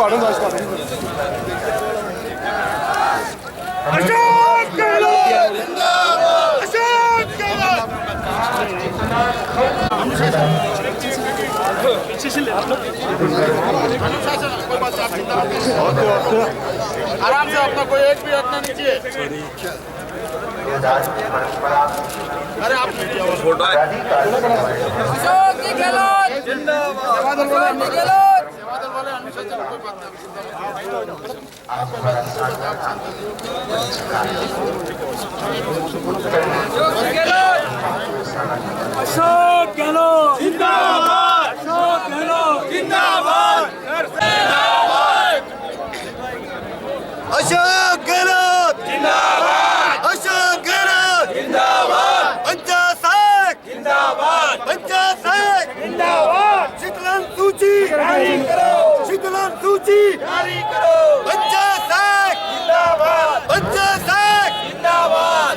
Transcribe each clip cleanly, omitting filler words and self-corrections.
वाढून अशोक गहलोत जिंदाबाद, अशोक गहलोत आराम से, अपना कोई एक भी हटना नहीं चाहिए। अरे आप फोटो है। अशोक गहलोत जिंदाबाद, अशोक गहलोत अशोक गहलोत जिंदाबाद, अशोक गहलोत जिंदाबाद, अशोक गहलोत जिंदाबाद, अशोक गहलोत जिंदाबाद, पंचायत जिंदाबाद, पंचायत जिंदाबाद, शीतलन सूची जारी करो, शीतलन सूची जारी करो, पंचायत जिंदाबाद, पंचायत जिंदाबाद।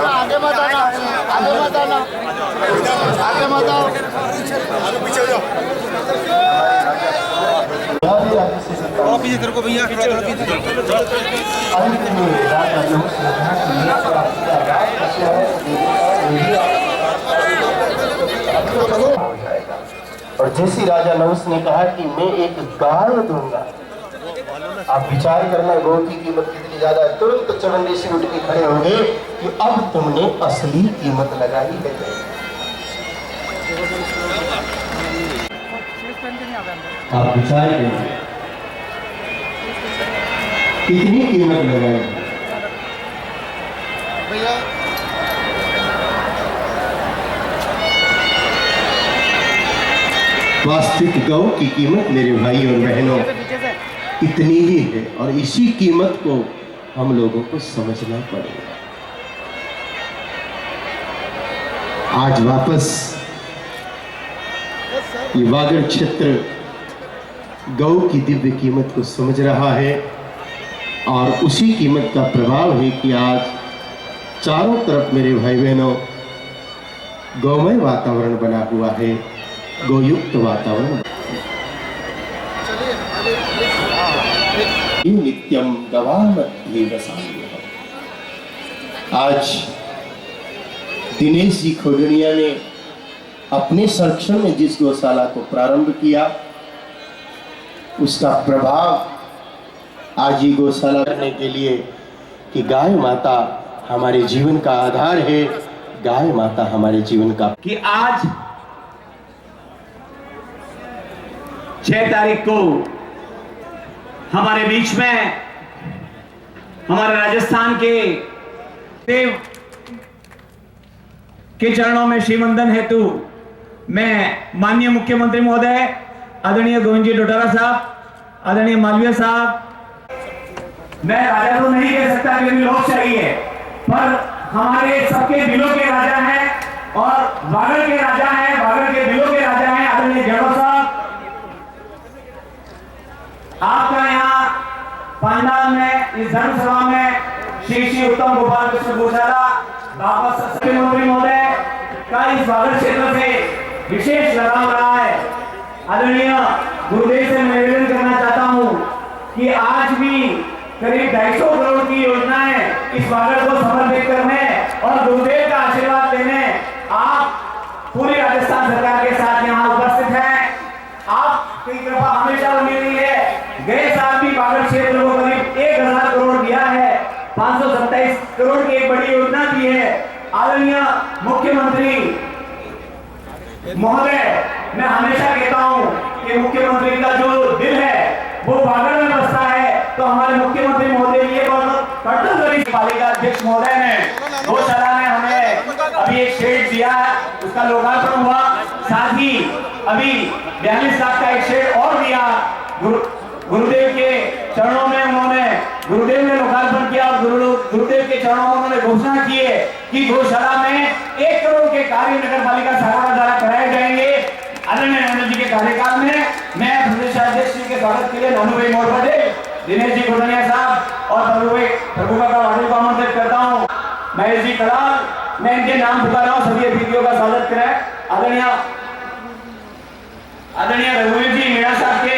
आगे मत आना, आगे मत आना, आगे मत आओ, आगे पीछे जाओ। पीछे तेरे को भैया और जैसे राजा नहुस ने कहा कि मैं एक गाय दूंगा, आप विचार करना गौ की कीमत कितनी ज्यादा है। तुरंत चवंदी से उठ के खड़े होंगे कि अब तुमने असली कीमत लगाई है। आप विचार करिए कितनी कीमत लगाई भैया। वास्तविक गौ की कीमत मेरे भाई और बहनों इतनी ही है, और इसी कीमत को हम लोगों को समझना पड़ेगा। आज वापस ये वागड़ क्षेत्र गौ की दिव्य कीमत को समझ रहा है, और उसी कीमत का प्रभाव है कि आज चारों तरफ मेरे भाई बहनों गौमय वातावरण बना हुआ है, गोयुक्त वातावरण। नित्यम गवामध्ये वसाम्यहम्। आज दिनेश जी खोडनिया ने अपने संरक्षण में जिस गौशाला को प्रारंभ किया, उसका प्रभाव आज ये गौशाला करने के लिए कि गाय माता हमारे जीवन का आधार है, गाय माता हमारे जीवन का, कि आज 6 तारीख को हमारे बीच में हमारे राजस्थान के देव के चरणों में श्रीवंदन हेतु मैं माननीय मुख्यमंत्री महोदय आदरणीय गोविंद जी डोटारा साहब, आदरणीय मालवीय साहब, मैं राजा तो नहीं कह सकता क्योंकि लोग चाहिए, पर हमारे सबके दिलों के राजा हैं और वागड़ के राजा हैं, वागड़ के दिलों के राजा हैं आदरणीय गहलोत साहब। आपका यहाँ पंडाल में इस धर्मसभा में श्री श्री उत्तम गोपाल कृष्ण गौशाला बाबा मुख्यमंत्री महोदय का इस वागड़ क्षेत्र से विशेष लगाव रहा है। आदरणीय गुरुदेव से निवेदन करना चाहता हूँ कि आज भी करीब 250 करोड़ की योजनाएं इस वागड़ को समर्पित करने और गुरुदेव का आशीर्वाद लेने आप पूरी राजस्थान सरकार के साथ यहाँ उपस्थित हैं। आपकी कृपा हमेशा बनी रही है। गए साल भी वागड़ क्षेत्र को करीब 1000 करोड़ दिया है, 527 करोड़ की एक बड़ी योजना दी है। आदरणीय मुख्यमंत्री महोदय, मैं हमेशा कहता हूं कि मुख्यमंत्री का जो दिल है वो वागड़ में बसता है, तो हमारे मुख्यमंत्री महोदय ये कटल पालिका अध्यक्ष महोदय ने गौशाला ने हमें अभी एक शेड दिया है, उसका लोकार्पण हुआ। साथ ही अभी 42 लाख का एक शेड और दिया। गुरुदेव के चरणों में उन्होंने, गुरुदेव ने लोकार्पण किया और गुरुदेव के चरणों में उन्होंने घोषणा की है कि गौशाला में 1 करोड़ के कार्य नगर पालिका सागौड़ा द्वारा कराए जाएंगे। आदरणीय नरेंद्र जी के कार्यकाल में मैं प्रदेश अध्यक्ष जी के स्वागत के लिए नानू भाई मोड़ पटेल दिनेश जी गुर्दनिया साहब और प्रभु का वादिल को आमंत्रित करता हूँ। महेश जी कलाल, मैं इनके नाम पुकार रहा हूँ, सभी अतिथियों का स्वागत करें। आदरणीय रघुवीर जी मीणा साहब के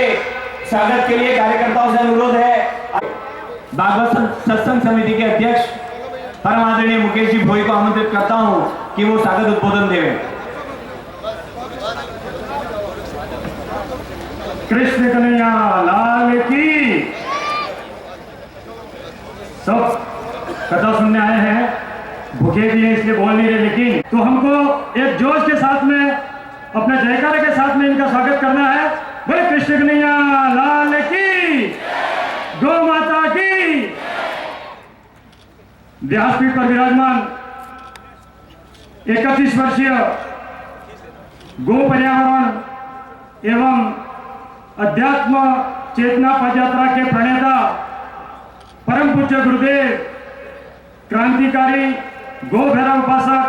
स्वागत के लिए कार्यकर्ताओं से अनुरोध है। भागवत सत्संग समिति के अध्यक्ष परम आदरणीय मुकेश जी भोई को आमंत्रित करता हूं कि वो स्वागत उद्बोधन देवें। कृष्ण कन्हैया लाल की। सब कथा सुनने आए हैं, भूखे भी हैं इसलिए बोल नहीं रहे, लेकिन तो हमको एक जोश के साथ में अपने जयकारे के साथ में इनका स्वागत करना है। बोले कृष्ण कन्हैया लाल की, गौ माता की। व्यासपीठ पर विराजमान 31 वर्षीय गो पर्यावरण एवं अध्यात्म चेतना पदयात्रा के प्रणेता परम पूज्य गुरुदेव क्रांतिकारी गो भैरव उपासक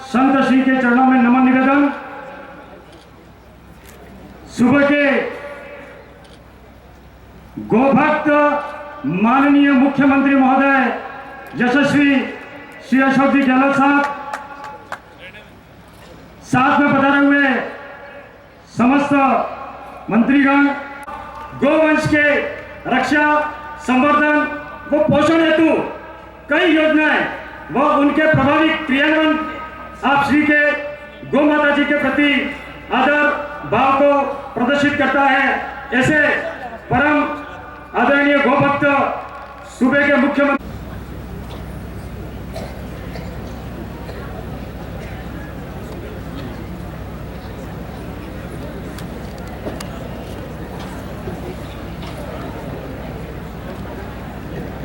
संत श्री के चरणों में नमन निवेदन। सुबह के गोभक्त माननीय मुख्यमंत्री महोदय यशस्वी श्री अशोक जी गहलोत साहब, साथ में पधारे हुए समस्त मंत्रीगण, गोवंश के रक्षा संवर्धन व पोषण हेतु कई योजनाएं व उनके प्रभावी क्रियान्वयन आप श्री के गौ माता जी के प्रति आदर भाव को प्रदर्शित करता है। ऐसे परम आदरणीय गोभक्त सूबे के मुख्यमंत्री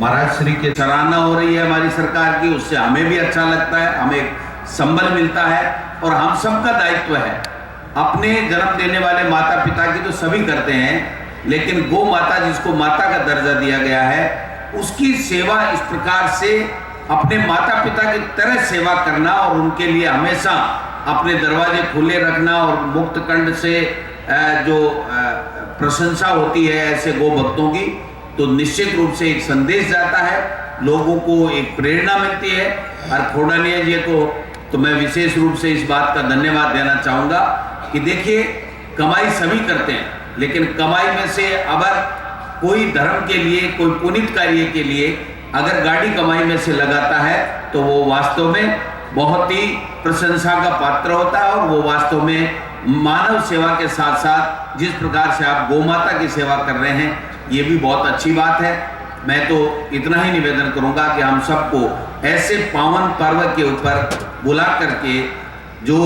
महाराज श्री के सराहना हो रही है हमारी सरकार की, उससे हमें भी अच्छा लगता है, हमें संबल मिलता है। और हम सबका दायित्व है, अपने जन्म देने वाले माता पिता की तो सभी करते हैं, लेकिन गौ माता जिसको माता का दर्जा दिया गया है, उसकी सेवा इस प्रकार से अपने माता पिता की तरह सेवा करना और उनके लिए हमेशा अपने दरवाजे खुले रखना और मुक्त कंठ से जो प्रशंसा होती है ऐसे गौ भक्तों की, तो निश्चित रूप से एक संदेश जाता है, लोगों को एक प्रेरणा मिलती है। और खोडानिया जी को तो मैं विशेष रूप से इस बात का धन्यवाद देना चाहूँगा कि देखिए, कमाई सभी करते हैं, लेकिन कमाई में से अगर कोई धर्म के लिए, कोई पुनीत कार्य के लिए अगर गाड़ी कमाई में से लगाता है तो वो वास्तव में बहुत ही प्रशंसा का पात्र होता है। और वो वास्तव में मानव सेवा के साथ साथ जिस प्रकार से आप गौ माता की सेवा कर रहे हैं, ये भी बहुत अच्छी बात है। मैं तो इतना ही निवेदन करूंगा कि हम सबको ऐसे पावन पर्व के ऊपर बुला करके जो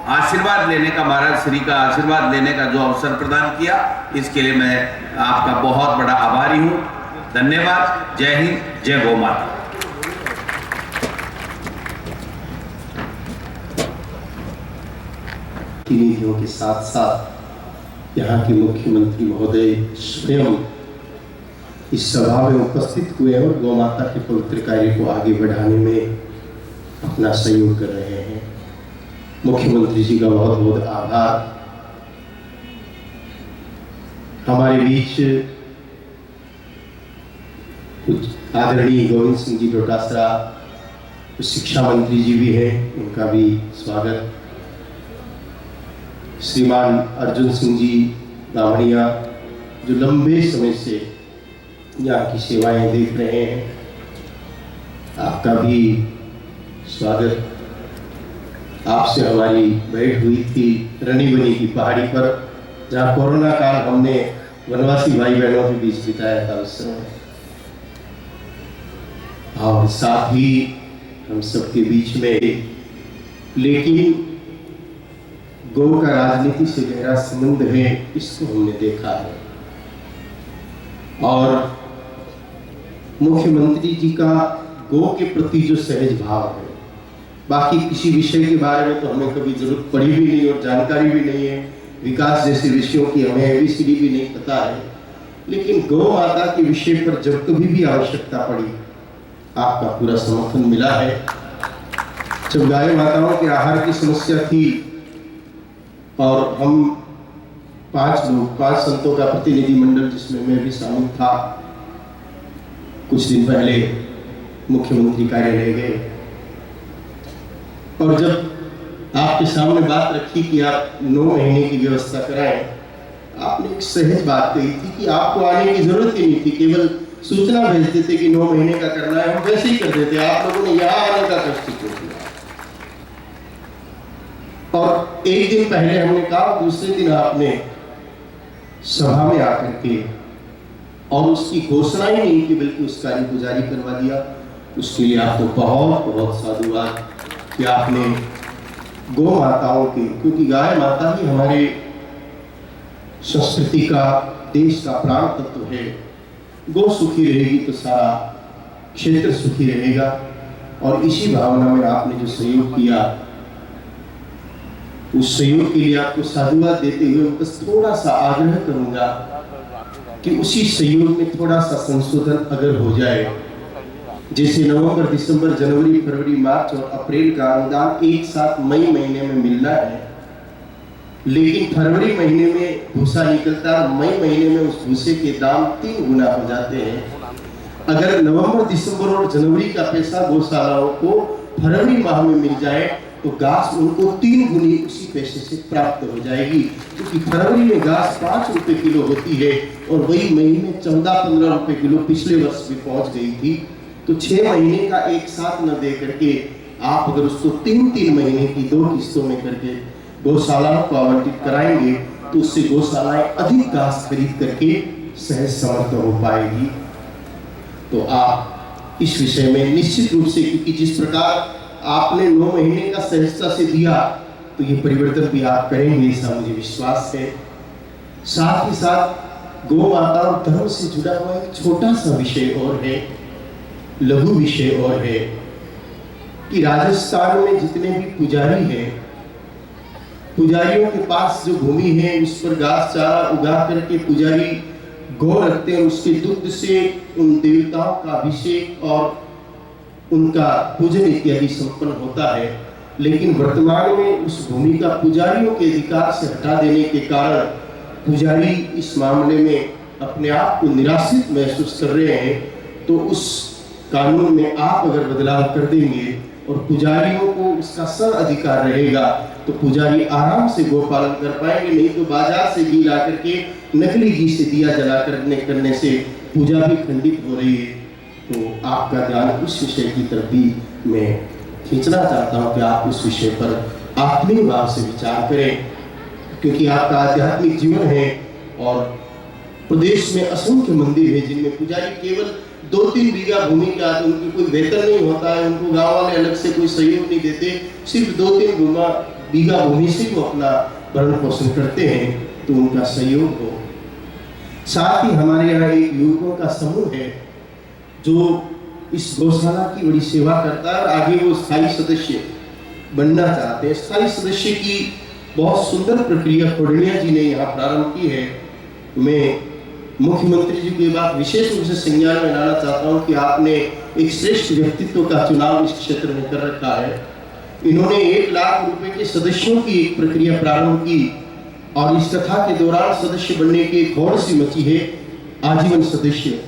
आशीर्वाद लेने का, महाराज श्री का आशीर्वाद लेने का जो अवसर प्रदान किया, इसके लिए मैं आपका बहुत बड़ा आभारी हूँ। धन्यवाद। जय हिंद, जय गौ माता। प्रतिनिधियों के साथ साथ यहाँ के मुख्यमंत्री महोदय स्वयं इस सभा में उपस्थित हुए और गौ माता के पवित्र कार्य को आगे बढ़ाने में अपना सहयोग कर रहे हैं। मुख्यमंत्री जी का बहुत बहुत आभार। हमारे बीच कुछ आदरणीय गोविंद सिंह जी डोटासरा, कुछ शिक्षा मंत्री जी भी हैं, उनका भी स्वागत। श्रीमान अर्जुन सिंह जी बामणिया, जो लंबे समय से यहाँ की सेवाएं देख रहे हैं, आपका भी स्वागत। आपसे हमारी भेंट हुई थी रनी-बनी की पहाड़ी पर, जहाँ कोरोना काल हमने वनवासी भाई बहनों के बीच बिताया था उस समय। और साथ ही हम सबके बीच में, लेकिन गौ का राजनीति से गहरा संबंध है, इसको हमने देखा है। और मुख्यमंत्री जी का गौ के प्रति जो सहज भाव है, बाकी किसी विषय के बारे में तो हमें कभी जरूरत पड़ी भी नहीं और जानकारी भी नहीं है, विकास जैसे विषयों की हमें एबीसीडी भी नहीं पता है, लेकिन गौ माता के विषय पर जब कभी भी आवश्यकता पड़ी, आपका पूरा समर्थन मिला है। जब गाय माताओं के आहार की समस्या थी और हम 5 संतों का प्रतिनिधि मंडल, जिसमें मैं भी शामिल था, कुछ दिन पहले मुख्यमंत्री कार्यालय गए और जब आपके सामने बात रखी कि आप 9 महीने की व्यवस्था कराएं, आपने एक सहज बात कही थी कि आपको आने की जरूरत ही नहीं थी, केवल सूचना भेजते थे कि 9 महीने का करना है, हम वैसे ही कर देते। आप लोगों ने यहाँ आने का कष्ट क्यों किया? और एक दिन पहले हमने कहा, दूसरे दिन आपने सभा में आकर के और उसकी घोषणा ही नहीं की बल्कि उसका गुजारी करवा दिया। उसके लिए आपको बहुत बहुत साधुवाद कि आपने गौ माताओं के, क्योंकि गाय माता ही हमारे संस्कृति का, देश का प्राण तत्व है। गौ सुखी रहेगी तो सारा क्षेत्र सुखी रहेगा। और इसी भावना में आपने जो सहयोग किया, उस सहयोग के लिए आपको साधुवाद देते हुए बस थोड़ा सा आग्रह करूंगा कि उसी सहयोग में थोड़ा सा संशोधन अगर हो जाए, जैसे नवंबर, दिसंबर, जनवरी, फरवरी, मार्च और अप्रैल का अनुदान एक साथ मई महीने में मिलना है, लेकिन फरवरी महीने में भूसा निकलता है, मई महीने में उस भूसे के दाम 3 गुना हो जाते हैं। अगर नवंबर, दिसंबर और जनवरी का पैसा गौशालाओं को फरवरी माह में मिल जाए तो घास उनको 3 गुनी उसी पैसे से प्राप्त हो जाएगी, क्योंकि फरवरी में घास 5 रुपए किलो होती है और वही मई में 14-15 रुपए किलो पिछले वर्ष भी पहुंच गई थी। तो 6 महीने का एक साथ न दे करके आप अगर उसको 3-3 महीने की 2 किस्तों में करके गौशालाओं को आवंटित कराएंगे तो उससे गौशालाएं अधिक घास खरीद करके सहज समर्थ हो पाएगी। तो आप इस विषय में निश्चित रूप से, क्योंकि जिस प्रकार आपने 9 महीने का सहजता से दिया, तो ये परिवर्तन भी आप करेंगे, ऐसा मुझे विश्वास है। साथ ही साथ गौ माता और धर्म से जुड़ा हुआ एक छोटा सा विषय और है, लघु विषय और है, कि राजस्थान में जितने भी पुजारी हैं, पुजारियों के पास जो भूमि है उस पर घास चारा उगा करके पुजारी गौ रखते हैं। उसके दुग्ध से उन देवताओं का अभिषेक और उनका पूजन इत्यादि संपन्न होता है। लेकिन वर्तमान में उस भूमि का पुजारियों के अधिकार से हटा देने के कारण पुजारी इस मामले में अपने आप को निराशित महसूस कर रहे हैं। तो उस कानून में आप अगर बदलाव कर देंगे और पुजारियों को उसका सर अधिकार रहेगा तो पुजारी आराम से गोपालन कर पाएंगे। नहीं तो बाजार से घी ला करके नकली घी से दिया जला करने से पूजा भी खंडित हो रही है। तो आपका ध्यान उस विषय की तरफ भी मैं खींचना चाहता हूं कि आप उस विषय पर आत्मीय भाव से विचार करें, क्योंकि आपका आध्यात्मिक जीवन है और प्रदेश में असंख्य मंदिर है जिनमें पुजारी केवल 2-3 बीघा भूमि का, तो उनकी कोई वेतन नहीं होता है, उनको गांव वाले अलग से कोई सहयोग नहीं देते, सिर्फ 2-3 बीघा भूमि से वो अपना भरण पोषण करते हैं, तो उनका सहयोग हो। साथ ही हमारे यहाँ एक युवकों का समूह है जो इस गौशाला की बड़ी सेवा करता है और आगे वो स्थायी सदस्य बनना चाहते हैं। स्थायी सदस्य की बहुत सुंदर प्रक्रिया खोडनिया जी ने यहाँ प्रारंभ की है। मैं मुख्यमंत्री जी की बात विशेष रूप से संज्ञान में लाना चाहता हूँ कि आपने एक श्रेष्ठ व्यक्तित्व का चुनाव इस क्षेत्र में कर रखा है। इन्होंने 1 लाख रुपए के सदस्यों की एक प्रक्रिया प्रारंभ की और इस कथा के दौरान सदस्य बनने की एक होड़ सी मची है, आजीवन सदस्य।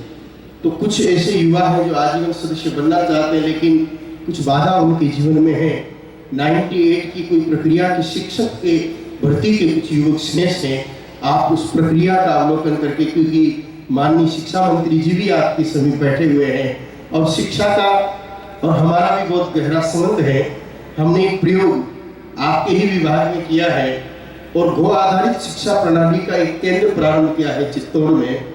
तो कुछ ऐसे युवा हैं जो आजीवन सदस्य बनना चाहते हैं, लेकिन कुछ बाधा उनके जीवन में है। 98 की कोई प्रक्रिया की शिक्षक के भर्ती के कुछ युवक स्नेह हैं, आप उस प्रक्रिया का अवलोकन करके, क्योंकि माननीय शिक्षा मंत्री जी भी आपके समीप बैठे हुए हैं और शिक्षा का और हमारा भी बहुत गहरा संबंध है। हमने एक प्रयोग आपके ही विभाग में किया है और गौ आधारित शिक्षा प्रणाली का एक केंद्र प्रारंभ किया है चित्तौड़ में,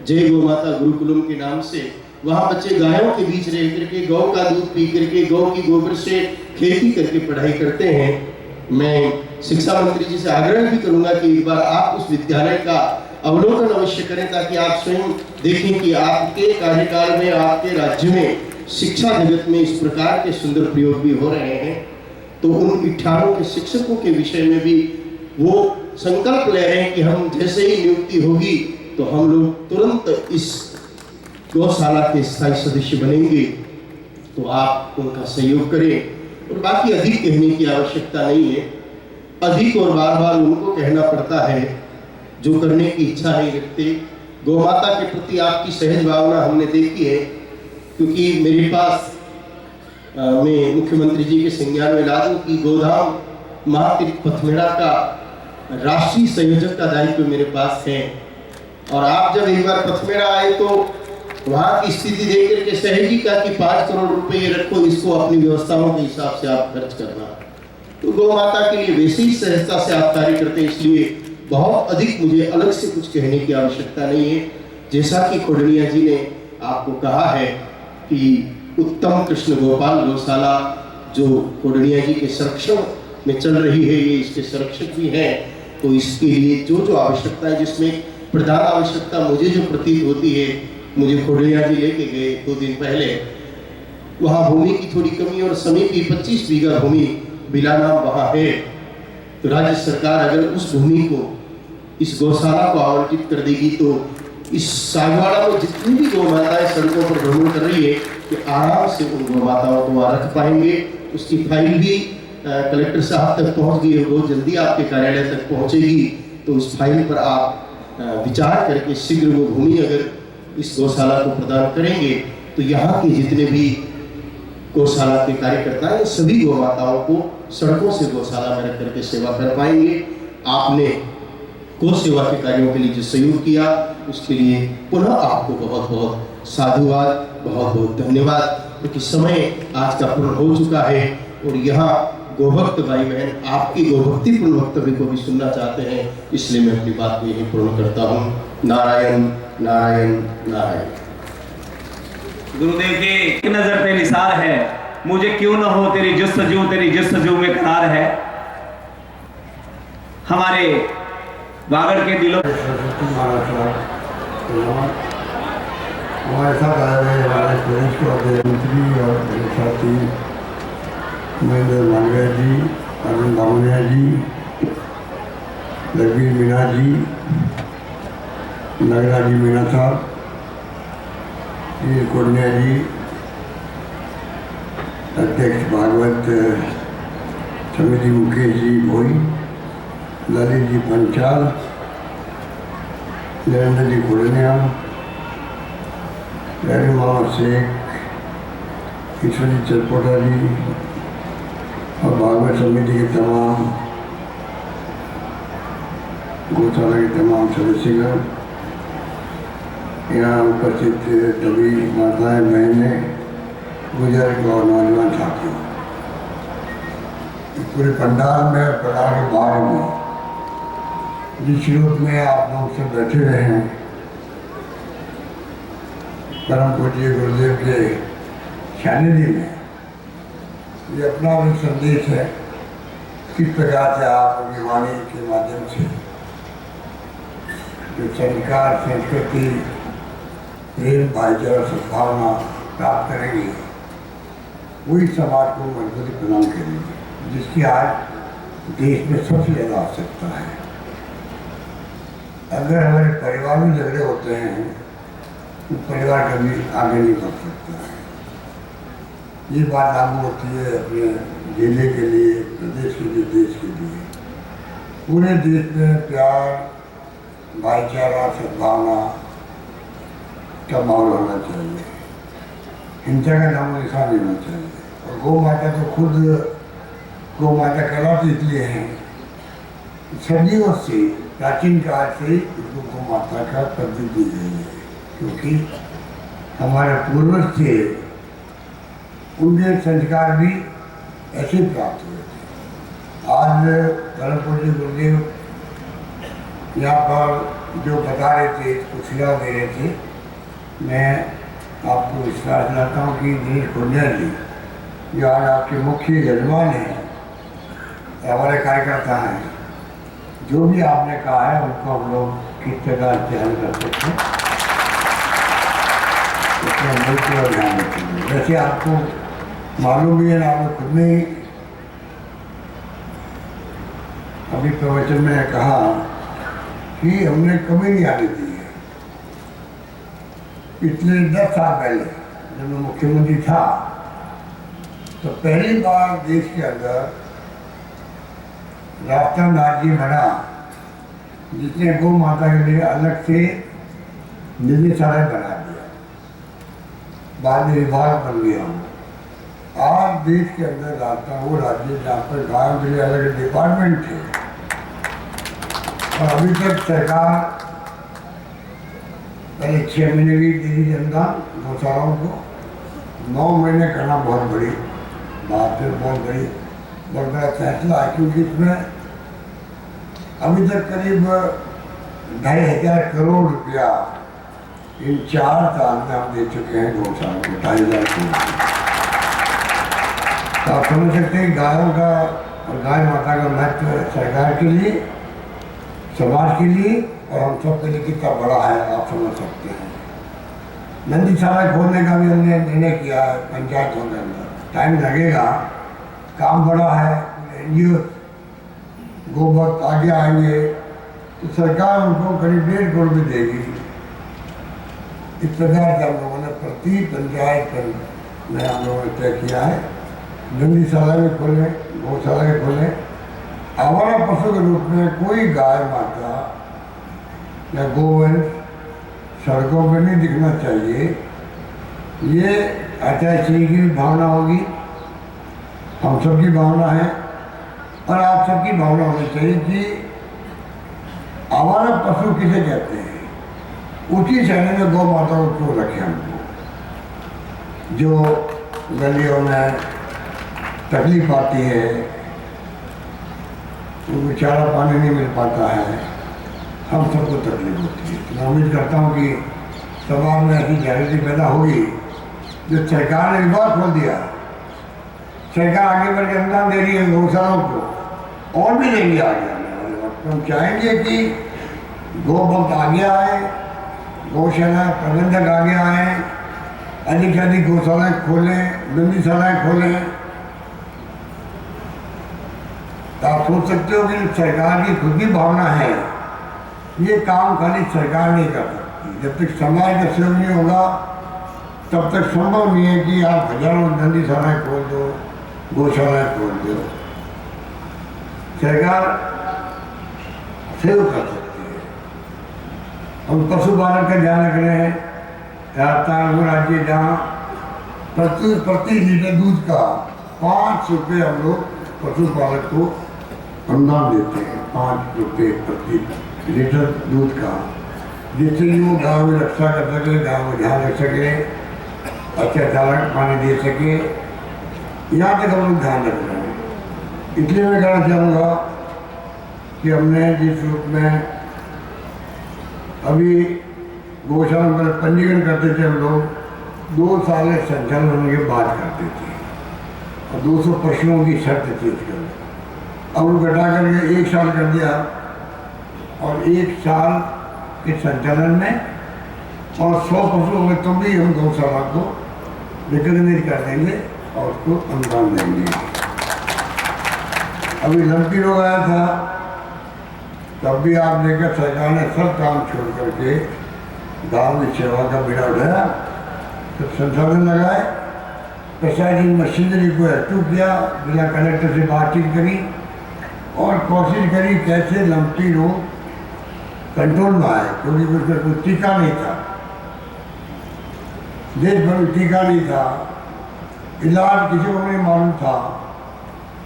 जय गौ माता गुरुकुलम के नाम से। वहाँ बच्चे गायों के बीच रह करके गौ का दूध पी करके गौ की गोबर से खेती करके पढ़ाई करते हैं। मैं शिक्षा मंत्री जी से आग्रह भी करूंगा कि एक बार आप उस विद्यालय का अवलोकन अवश्य करें, ताकि आप स्वयं देखें कि आपके कार्यकाल में, आपके राज्य में शिक्षा जगत में इस प्रकार के सुंदर प्रयोग भी हो रहे हैं। तो उन 58 के शिक्षकों के विषय में भी वो संकल्प ले रहे हैं कि हम जैसे ही नियुक्ति होगी तो हम लोग तुरंत इस गौशाला के स्थायी सदस्य बनेंगे। तो आप उनका सहयोग करें और बाकी अधिक कहने की आवश्यकता नहीं है। अधिक और बार बार उनको कहना पड़ता है जो करने की इच्छा नहीं रखते। गौ माता के प्रति आपकी सहज भावना हमने देखी है। क्योंकि मेरे पास मैं मुख्यमंत्री जी के संज्ञान में ला दूं कि गोधाम महातीर्थ पथमेड़ा का राष्ट्रीय संयोजक का दायित्व मेरे पास है। और आप जब एक बार पथमेड़ा आए तो वहाँ की स्थिति देख करके सहजी का कि 5 करोड़ रुपए रखो, इसको अपनी व्यवस्थाओं के हिसाब से आप खर्च करना। तो गौ माता के लिए वैसे ही सहजता से आप कार्य करते हैं, इसलिए बहुत अधिक मुझे अलग से कुछ कहने की आवश्यकता नहीं है। जैसा कि खोडनिया जी ने आपको कहा है कि उत्तम कृष्ण गोपाल गौशाला जो खोडनिया जी के संरक्षण में चल रही है, ये इसके संरक्षक भी हैं, तो इसके लिए जो जो आवश्यकता है, जिसमें प्रधान आवश्यकता मुझे जो प्रतीत होती है, मुझे खोडनिया जी लेके गए 2 दिन पहले, वहाँ भूमि की थोड़ी कमी और समीप की 25 बीघा भूमि बिलाना वहाँ है। तो राज्य सरकार अगर उस भूमि को इस गौशाला को आवंटित कर देगी तो इस सागवाड़ा में जितनी भी गौ माताएं सड़कों पर भ्रमण कर रही है कि आराम से उन गौ माताओं को वहाँ रख पाएंगे। उसकी फाइल भी कलेक्टर साहब तक पहुँच गई है, बहुत जल्दी आपके कार्यालय तक पहुँचेगी। तो उस फाइल पर आप विचार करके शीघ्र वो भूमि अगर इस गौशाला को प्रदान करेंगे तो यहाँ के जितने भी गौशाला के कार्यकर्ता हैं सभी गौ माताओं को सड़कों से गौशाला में रख करके सेवा कर पाएंगे। आपने गौ सेवा के कार्यों के लिए जो सहयोग किया उसके लिए पुनः आपको बहुत बहुत साधुवाद, बहुत बहुत धन्यवाद। क्योंकि समय आज का पूर्ण हो चुका है और यहाँ गोभक्त भाई बहन आपकी गोभक्तिपूर्ण वक्तव्य को भी सुनना चाहते हैं, इसलिए मैं अपनी बात को यही पूर्ण करता हूँ। नारायण नारायण नारायण। गुरुदेव की एक नजर पे निसार है, मुझे क्यों न हो तेरी जस्तजू में करार है। हमारे वागड़ के दिलों हमारे साथ आए हुए हमारे प्रदेश के अध्यक्ष मंत्री और मेरे साथी महेंद्र मालवीय जी, अरुण बामनिया जी, लखबीर मीणा जी, नगरा जी मीणा साहब, खोडनिया जी, अध्यक्ष भागवत समिति मुकेश जी भोई, ललित जी पंचाल, नरेंद्र जी खोडनिया, लहरी मामा शेख, ईश्वरी चरपोटा जी और भागवत समिति के तमाम गौशाला के तमाम सदस्यगण, यहाँ उपस्थित सभी माताएं बहनें, बुजुर्ग और नौजवान साथियों, पूरे पंडाल में और पंडाल के बाहर में जिस रूप में आप लोग सब बैठे रहे हैं, परम पूज्य गुरुदेव के सानिध्य में ये अपना भी संदेश है किस प्रकार से आप अपनी वाणी के माध्यम से जो संस्कार, संस्कृति, प्रेम, भाईचारा, सद्भावना प्राप्त करेंगे, वही समाज को मजबूती प्रदान करेंगे, जिसकी आज देश में सबसे ज़्यादा आवश्यकता है। अगर हमारे परिवार में झगड़े होते हैं तो परिवार कभी आगे नहीं बढ़ सकता है। ये बात लागू होती है अपने जिले के लिए, प्रदेश के लिए, देश के लिए। पूरे देश में प्यार, भाईचारा, सद्भावना का माहौल होना चाहिए, हिंसा का नामो निशान नहीं होना चाहिए। और गौ माता तो खुद गौ माता कहलाती इसलिए हैं, सदियों से, प्राचीन काल से इसको गौ माता का पद्धति दी गई है, क्योंकि हमारे पूर्वज थे, उनके संस्कार भी ऐसे प्राप्त हुए थे। आज परम पूज्य गुरुदेव यहाँ पर जो बता रहे थे, कुछ सुझाव दे रहे थे, मैं आपको विश्वास दिलाता हूँ कि दिनेश खोडनिया जी जो आज आपके मुख्य यजमान हैं, हमारे कार्यकर्ता हैं, जो भी आपने कहा है उनको हम लोग किस प्रकार ध्यान कर सकते हैं, उसमें मिलकर और ध्यान रखेंगे। वैसे आपको मालूम भी है, आपने खुद में अभी प्रवचन में कहा कि हमने कमी नहीं आने दी है। पिछले 10 साल पहले जब मैं मुख्यमंत्री था तो पहली बार देश के अंदर राष्ट्रीय राज्य बना जिसने गौ माता के लिए अलग से निदेशालय बना दिया। बाद में विभाग बन गया हूँ। आज देश के अंदर राजस्थान वो राज्य जहाँ पर गायों के लिए अलग डिपार्टमेंट थे और अभी तक सरकार पहले 6 महीने की दे दी अनुदान गौशालाओं को, 9 महीने करना बहुत बड़ी बात है, बहुत बड़ा फैसला है, क्योंकि इसमें अभी तक करीब 2,500 करोड़ रुपया इन 4 साल में हम दे चुके हैं गौशाला को, 2,500 करोड़। तो आप समझ सकते हैं गायों का और गाय माता का महत्व सरकार के लिए, समाज के लिए और हम सब के लिए कितना बड़ा है, आप समझ सकते हैं। नंदीशाला खोलने का भी हमने निर्णय किया है पंचायतों के अंदर, टाइम लगेगा, काम बड़ा है, एनजीओ गोवक्त आगे आएंगे तो सरकार उनको करीब 1.5 करोड़ भी देगी। इस प्रकार से हम लोगों ने प्रति पंचायत पर में हम लोगों ने तय किया है नंदीशाला भी खोले, गौशाला भी खोले। आवारा पशु के रूप में कोई गाय माता या गोवंश सड़कों पर नहीं दिखना चाहिए। ये आचार्य श्री की भी भावना होगी, हम सबकी भावना है और आप सबकी भावना होनी चाहिए कि आवारा पशु किसे कहते हैं। ऊँची श्रेणी में गौ माता को क्यों रखें हमको, जो गलियों में तकलीफ आती है, उनको चारा पानी नहीं मिल पाता है, हम सबको तकलीफ होती है। मैं उम्मीद करता हूँ कि समाज में ऐसी जागृति पैदा होगी। जो सरकार ने विभाग खोल दिया, सरकार आगे बढ़ के अनुदान दे रही है गौशालाओं को, और भी देंगे आगे आने वाले वक्त। हम चाहेंगे कि गोवंश आगे आए, गौशाला प्रबंधक आगे आए, अधिक से अधिक गौशालाएँ खोलें, नंदीशालाएँ खोलें। तो आप सोच सकते हो कि सरकार की खुद की भावना है, ये काम खाली सरकार नहीं कर सकती। जब तक समाज का सहयोग नहीं होगा तब तक संभव नहीं है कि आप हजारों नंदीशालाएँ खोल दो, गौशालाएँ खोल दो। सरकार सहयोग कर सकती है। हम पशुपालन का ध्यान रख रहे हैं। राजस्थान वो राज्य जहाँ प्रति लीटर दूध का 5 रुपये हम लोग पशुपालक को अनुदान देते हैं, 5 रुपये प्रति लीटर दूध का, जिससे कि वो गाँव में रक्षा कर सके, गाँव में ध्यान रख सके, अच्छा चारा पानी दे सके। यहाँ तक हम लोग ध्यान रख रहे हैं। इसलिए मैं कहना चाहूँगा कि हमने जिस रूप में अभी गौशाला पर पंजीकरण करते थे, हम लोग 2 साल संचालन होने के बाद करते थे और 200 पशुओं की शर्त थी उसके अंदर। अब वो घटा करके 1 साल कर दिया और 1 साल के संचालन में और 100 पशु होंगे तो भी हम गौशाला को रिकॉग्नाइज कर देंगे और उसको अनुदान देंगे। अभी लंपी रोग आया था, तब भी आप लेकर सरकार ने सब काम छोड़ करके गाँव की सेवा का बीड़ा उठाया, तो संसाधन लगाए, प्रशासनिक मशीनरी को एक्टिव किया, जिला कलेक्टर से बातचीत करी और कोशिश करी कैसे लंपी रोग कंट्रोल में आए, क्योंकि उसका कोई टीका नहीं था, देश भर में टीका नहीं था, इलाज किसी को नहीं मालूम था।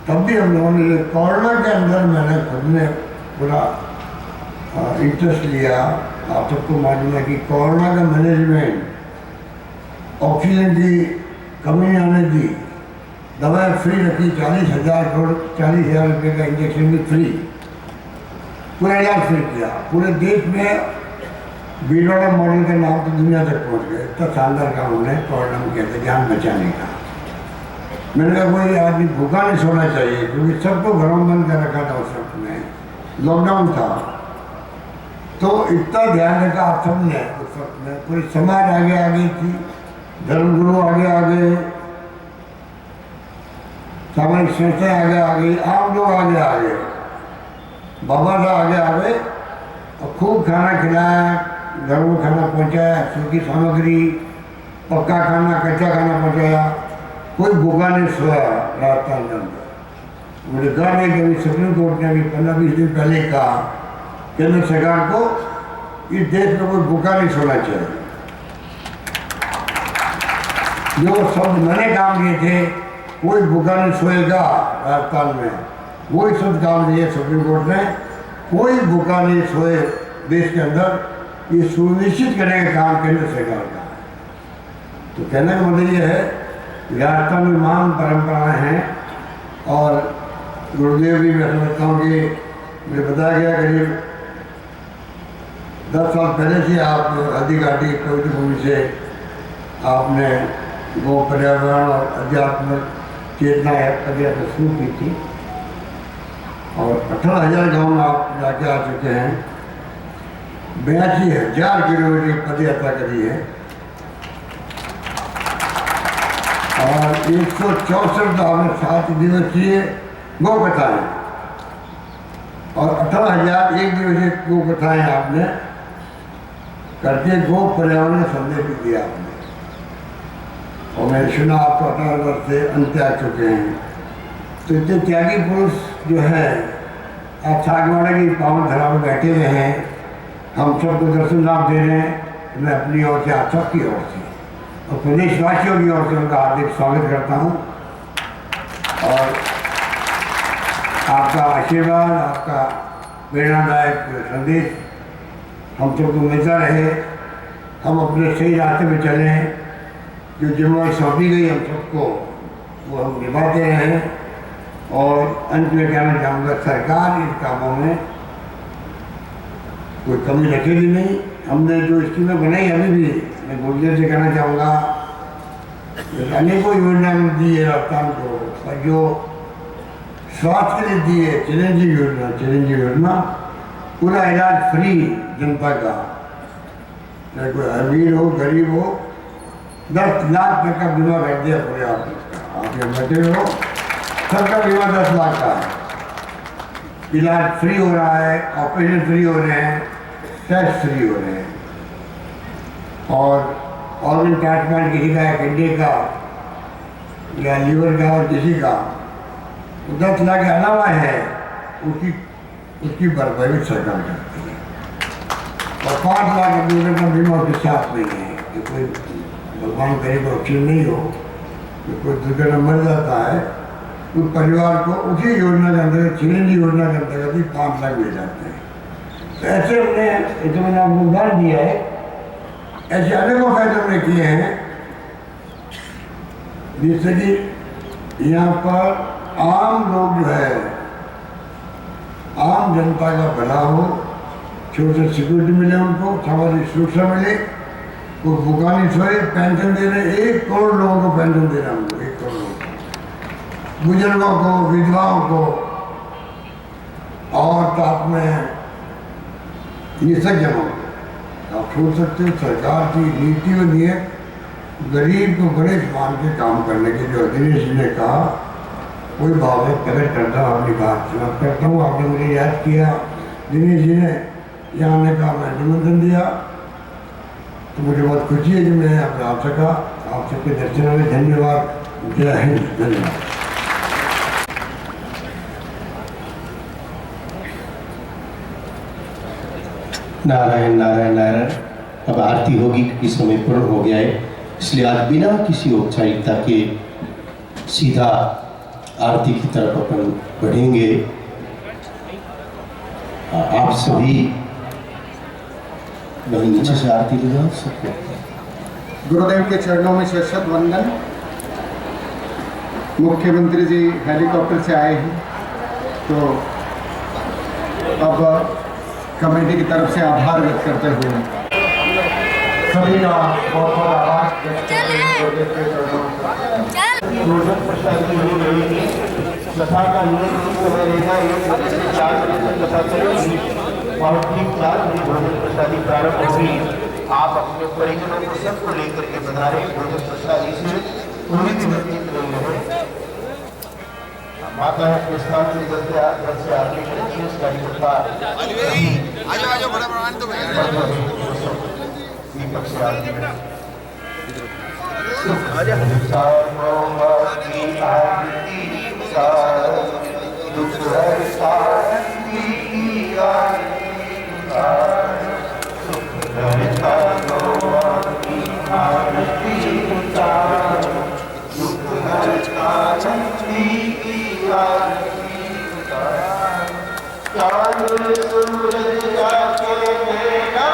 तब भी हम लोगों ने कोरोना के अंदर मैंने खुद ने पूरा इंटरेस्ट लिया। आप सबको मालूम है कि कोरोना का मैनेजमेंट, ऑक्सीजन की कमी नहीं आने दी, दवाएं फ्री रखी, 40,000 रुपये का इंजेक्शन भी फ्री, पूरा इलाज फ्री किया। पूरे देश में बीडवाड़ा मॉडल के नाम तो दुनिया तक पहुंच गए। इतना शानदार काम हमने कोरोना में किया था, जान बचाने का। मैंने कहा कोई आदमी भूखा नहीं सोना चाहिए, क्योंकि सबको घरों में बंद कर रखा था उस वक्त में, लॉकडाउन था। तो इतना ध्यान रखा आप सबने उस वक्त में। पूरी समाज आगे आ गई थी, धर्मगुरु आगे आ गए, सामाजिक संस्थाएं आगे आ गई, आम लोग आगे आ गए, बाबा साहब आगे आ गए और खूब खाना खिलाया, घर में खाना पहुँचाया, सूखी सामग्री, पक्का खाना, कच्चा खाना पहुँचाया। कोई भूखा नहीं सोया राजस्थान के अंदर। मुझे घर में कभी सुप्रीम कोर्ट ने भी 15-20 दिन पहले कहा केंद्र सरकार को इस देश में कोई भूखा नहीं सोना चाहिए। जो शब्द मैंने काम किए थे, कोई भूखा नहीं सोएगा राजस्थान में, वही शब्द काम दिए सुप्रीम कोर्ट ने, कोई भूखा नहीं सोए देश के अंदर, ये सुनिश्चित करने का काम केंद्र सरकार का है। तो कहने का मतलब ये है, राजस्थान में महान परंपराएं हैं और गुरुदेव भी मैं समझता हूँ कि मुझे बताया गया करीब 10 साल पहले से आप हल्दी घाटी पवित्र भूमि से आपने गो पर्यावरण और अध्यात्म चेतना पदयात्रा शुरू की थी और 18,000 गाँव में आप जाके आ चुके हैं, 82,000 किलोमीटर की पदयात्रा करी है और 164 आपने 7 दिवसीय गौ कथाएं और 18,000 एक दिवसीय गो कथाएं आपने करके गो पर्यावरण संदेश भी दिया आपने। और मैंने सुना आप तो 18 वर्ष से अंत आ चुके हैं। तो इतने त्यागी पुरुष जो है आज सागवाड़ा की पावन धरा में बैठे हुए हैं, हम सबको दर्शन लाभ दे रहे हैं। मैं अपनी ओर से आप सबकी ओर से और प्रदेशवासियों की ओर से उनका हार्दिक स्वागत करता हूँ और आपका आशीर्वाद, आपका प्रेरणादायक संदेश हम सबको मिलता रहे, हम अपने सही रास्ते में चलें, जो जिम्मेदारी सौंपी गई हम सबको वो हम निभाते रहें। और अंत में कहना चाहूँगा, सरकार इन कामों में कोई कमी रखेगी नहीं। हमने जो स्कीमें बनाई अभी भी, मैं गुरुदेव से कहना चाहूँगा, अनेकों योजना दी है राजस्थान को, और जो स्वास्थ्य के लिए दी है चिरंजीव योजना, पूरा इलाज फ्री जनता का, चाहे कोई अमीर हो गरीब हो, 10 लाख तक का बीमा कर दिया पूरे आप ये बैठे हो, सबका बीमा 10 लाख का है, इलाज फ्री हो रहा है, ऑपरेशन फ्री हो रहे हैं, टेस्ट फ्री हो रहे हैं। और ऑर्गन ट्रांसप्लांट किसी का है, किडनी का या लीवर का और किसी का, 10 लाख के अलावा है, उसकी भरपाई भी सरकार करती है। और 5 लाख रुपये का बीमा उसके साथ नहीं है कि कोई भगवान करे को ऑप्शन नहीं हो, तो कोई दुर्घटना मर जाता है, उस परिवार को उसी योजना के अंतर्गत, चिरंजीव योजना के अंतर्गत ही 5 लाख मिल जाते हैं। तो ऐसे हमने, जो मैंने आपको उदाहरण दिया है, ऐसे अनेकों फायदे हमने किए हैं, जिससे कि यहाँ पर आम लोग जो है, आम जनता का भला हो, सोशल सिक्योरिटी मिले, उनको सामाजिक सुरक्षा मिले, वो भूखा नहीं सोए, पेंशन दे रहे, 1 करोड़ लोगों को पेंशन दे रहे हैं हम लोग, 1 करोड़ लोगों को, बुजुर्गों को, विधवाओं को, और साथ में निसज्जनों को। आप सोच सकते हो सरकार की नीति बनी है गरीब को गणेश मान के काम करने की, जो दिनेश जी ने कहा, कोई भाव है प्रकट करता हूँ अपनी बात समाप्त करता हूँ। आपने मुझे याद किया, दिनेश जी ने यहाँ आने का मैं निमंत्रण दिया, तो मुझे बहुत खुशी है कि मैं आपसे आ सका, आप सबके दर्शन में धन्यवाद, जय हिंद, धन्यवाद। नारायण नारायण नारायण। अब आरती होगी क्योंकि समय पूर्ण हो गया है, इसलिए आज बिना किसी औपचारिकता के सीधा आरती की तरफ अपन बढ़ेंगे। आप सभी नीचे से आरती लगा सकते हैं। गुरुदेव के चरणों में शत वंदन। मुख्यमंत्री जी हेलीकॉप्टर से आए हैं, तो अब कमेटी की तरफ से आभार व्यक्त करते हुए सभी का बहुत बहुत आभार व्यक्त करते हैं। गुरुदेव के चरणों में कथा का समय रहेगा 4 बजे तक कथा चलेगी और ठीक 4 बजे भोजन प्रसादी प्रारंभ होगी। आप अपने परिजनों को सबको लेकर के पधारे। भोजन प्रसादी से पूरी वंचित नहीं रहे। माता के स्थान से घर से आगे शेष कार्यकर्ता दीपक से आगे आरती उतारो, चांद सूरज जाके मेरा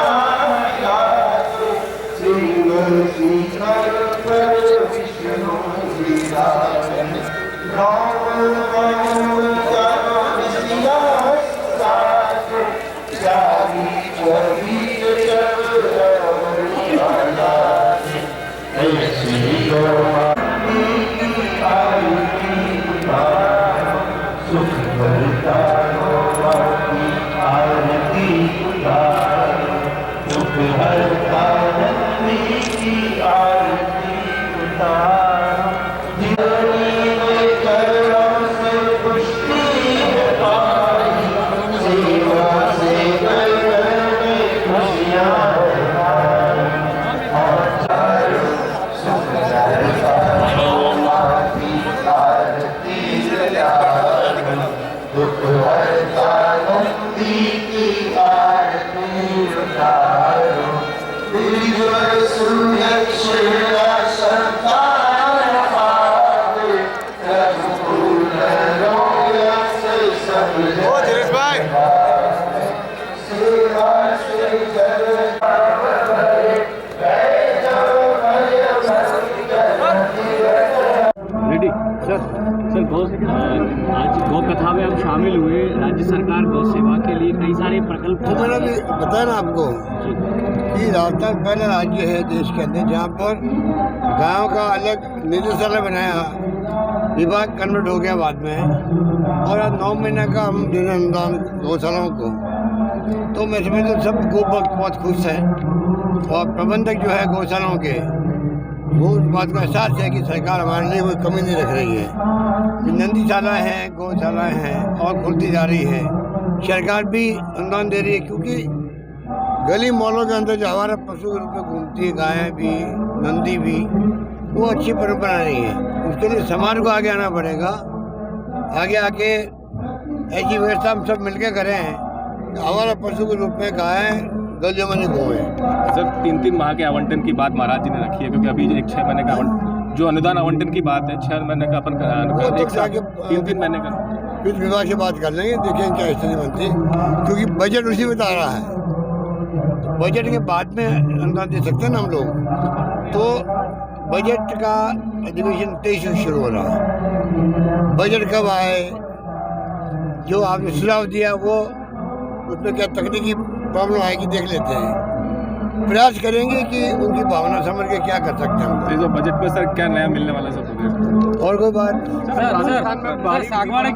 यारो, सिंह शिखर पर विष्णु विराजे, राम राम चारों सिया साजे, चारी चौबीस सुख भरता आरती उतारो, सुख हरता नंदी की आरती उतारो, जीवनी में करुणा से पुष्टि पाई, सेवा से घर में खुशियाँ दुख हरता नंदी की आरती उतारो, दिव्य सुयक्षरा संतान पावे, रघुकुल रोया से सब सेवा से जगत आज गौ कथा में हम शामिल हुए। राज्य सरकार गौ सेवा के लिए कई सारे प्रकल्प, तो मैंने भी बताया ना आपको कि राजस्थान पहला राज्य है देश के अंदर जहाँ पर गायों का अलग निदेशालय बनाया, विभाग कन्वर्ट हो गया बाद में, और आज 9 महीने का हम दे रहे अनुदान गौशालाओं को। तो मैं समझता सब गो भक्त बहुत खुश हैं, और प्रबंधक जो है गौशालाओं के वो उस बात का एहसास है कि सरकार हमारे लिए कोई कमी नहीं रख रही है। नंदीशालाएँ हैं, गौशालाएँ हैं और खुलती जा रही है। सरकार भी अनुदान दे रही है, क्योंकि गली मॉलों के अंदर जो हमारा पशु रूप में घूमती है, गायें भी नंदी भी, वो अच्छी परंपरा नहीं है। उसके लिए समाज को आगे आना पड़ेगा। आगे आके ऐसी व्यवस्था हम सब मिलकर करें, हमारा पशु के रूप में गायें गलियों में नहीं घूमे। सर 3-3 माह के आवंटन की बात महाराज जी ने रखी है, क्योंकि अभी एक 6 महीने का जो अनुदान आवंटन की बात है, 6 महीने का अपन 3-3 महीने का फिर विभाग से बात कर लेंगे, देखेंगे क्या स्थिति बनती, क्योंकि बजट उसी में आ रहा है। तो बजट के बाद में अनुदान दे सकते हैं ना हम लोग। तो बजट का अधिवेशन 23 से शुरू हो रहा है। बजट कब आए, जो आपने सुझाव दिया वो उसमें क्या तकनीकी प्रॉब्लम आएगी देख लेते हैं। प्रयास करेंगे कि उनकी भावना समझ के क्या कर सकते हैं। तो बजट में सर क्या नया मिलने वाला सब? और कोई बात सर सागवाड़ा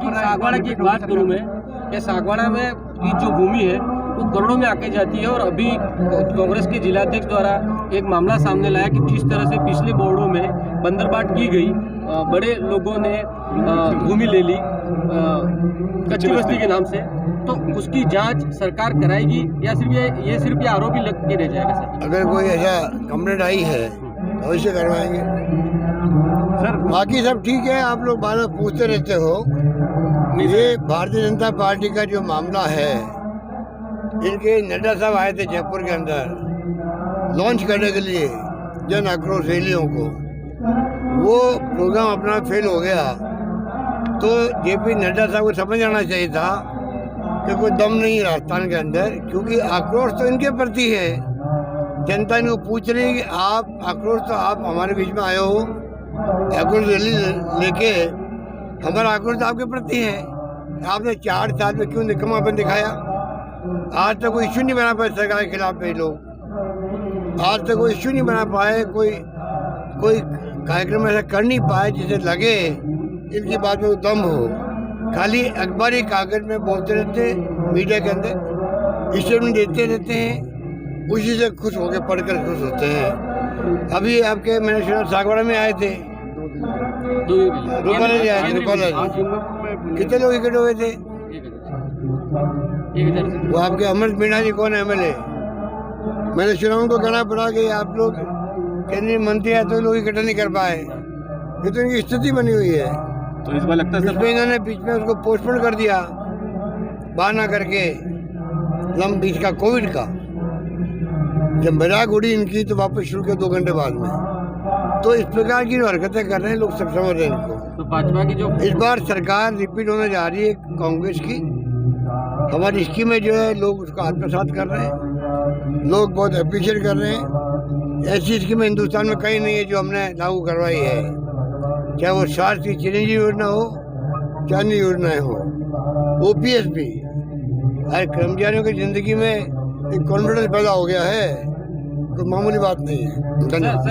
की एक बात करूँ मैं, कि सागवाड़ा में की जो भूमि है वो करोड़ों में आके जाती है, और अभी कांग्रेस के जिलाध्यक्ष द्वारा एक मामला सामने लाया कि जिस तरह से पिछले बोर्डों में बंदरबाट की गई, बड़े लोगों ने भूमि ले ली कच्ची बस्ती के नाम से, तो उसकी जांच सरकार कराएगी या सिर्फ ये सिर्फ ये आरोप ही लग के रह जाएगा? सर अगर कोई ऐसा कंप्लेंट आई है तो अवश्य करवाएंगे सर। बाकी सब ठीक है, आप लोग बार बार पूछते रहते हो। ये भारतीय जनता पार्टी का जो मामला है, इनके नड्डा साहब आए थे जयपुर के अंदर लॉन्च करने के लिए जन आक्रोश रैलियों को, वो प्रोग्राम अपना फेल हो गया। तो जेपी नड्डा साहब को समझ आना चाहिए था कि कोई दम नहीं राजस्थान के अंदर, क्योंकि आक्रोश तो इनके प्रति है। जनता इनको पूछ रही है कि आप आक्रोश, तो आप हमारे बीच में आए हो आक्रोश रैली लेके, हमारा आक्रोश तो आपके प्रति है। आपने 4 साल में क्यों निकम्मापन दिखाया? आज तक कोई इश्यू नहीं बना पाए सरकार के खिलाफ पे लोग, आज तक कोई इश्यू नहीं बना पाए, कोई कार्यक्रम ऐसा कर नहीं पाए जिसे लगे इनकी बात में दम हो। खाली अखबारी कागज में बोलते रहते, मीडिया के अंदर स्टेटमेंट देते रहते हैं, उसी से खुश होकर पढ़कर खुश होते हैं। अभी आपके मैंने सुना सागवाड़ा में आए थे, रुपाला जी आए थे, रुपाला जी कितने लोग इकट्ठे हुए थे? वो आपके अमृत मीणा जी कौन है MLA? मैंने सुना उनको कहना पड़ा कि आप लोग केंद्रीय मंत्री है तो लोग इकट्ठा नहीं कर पाए। ये तो इनकी स्थिति बनी हुई है। तो इस बार लगता है इसमें इन्होंने बीच में उसको पोस्टपोन कर दिया, बहाना करके लंब बीच का कोविड का। जब बैराग उड़ी इनकी तो वापस शुरू किया 2 घंटे बाद में। तो इस प्रकार की जो हरकतें कर रहे हैं लोग, सब समझ रहे हैं इनको। तो भाजपा की जो इस बार सरकार रिपीट होने जा रही है कांग्रेस की। हमारी स्कीमें जो है लोग उसका आत्मसात कर रहे हैं, लोग बहुत अप्रिशिएट कर रहे हैं। ऐसी स्कीमें हिंदुस्तान में कहीं नहीं है जो हमने लागू करवाई है, चाहे वो स्वास्थ्य की चिरंजीवी योजना हो, चांदी योजनाएं हो, OPS भी। हर कर्मचारियों की जिंदगी में एक कॉन्फिडेंस पैदा हो गया है, कोई मामूली बात नहीं है। धन्यवाद।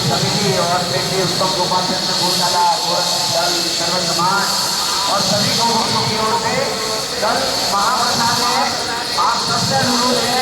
समिति और देखिए उत्तम गोपाल चंद्र गौशाला दल सर्व समाज और सभी लोगों की ओर से कल महाप्रसाद है। आप सबसे अनुरोध है